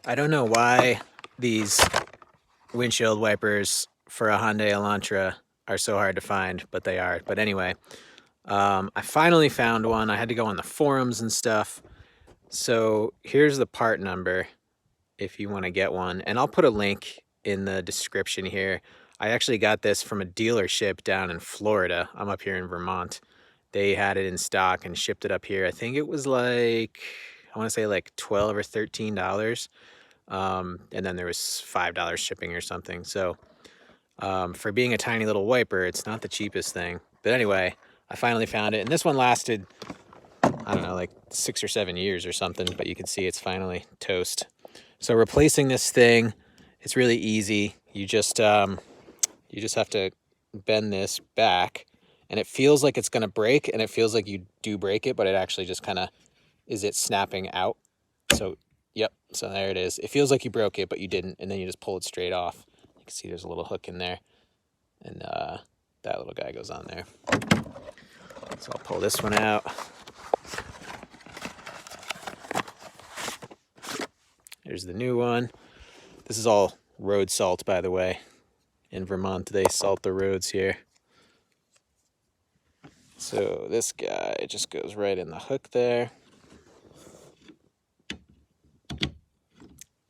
I don't know why these windshield wipers for a Hyundai Elantra are so hard to find, but they are. But anyway, I finally found one. I had to go on the forums and stuff. So here's the part number if you want to get one. And I'll put a link in the description here. I actually got this from a dealership down in Florida. I'm up here in Vermont. They had it in stock and shipped it up here. I think it was like, I want to say like $12 or $13. And then there was $5 shipping or something. So for being a tiny little wiper, it's not the cheapest thing. But anyway, I finally found it. And this one lasted, I don't know, like 6 or 7 years or something. But you can see it's finally toast. So replacing this thing, it's really easy. You just have to bend this back. And it feels like it's going to break. And it feels like you do break it. But it actually just kind of is it snapping out. So yep, so there it is. It feels like you broke it, but you didn't, and then you just pull it straight off. You can see there's a little hook in there, and that little guy goes on there. So I'll pull this one out. There's the new one. This is all road salt, by the way. In Vermont, they salt the roads here. So this guy just goes right in the hook there.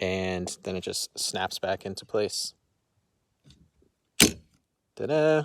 And then it just snaps back into place. Ta-da!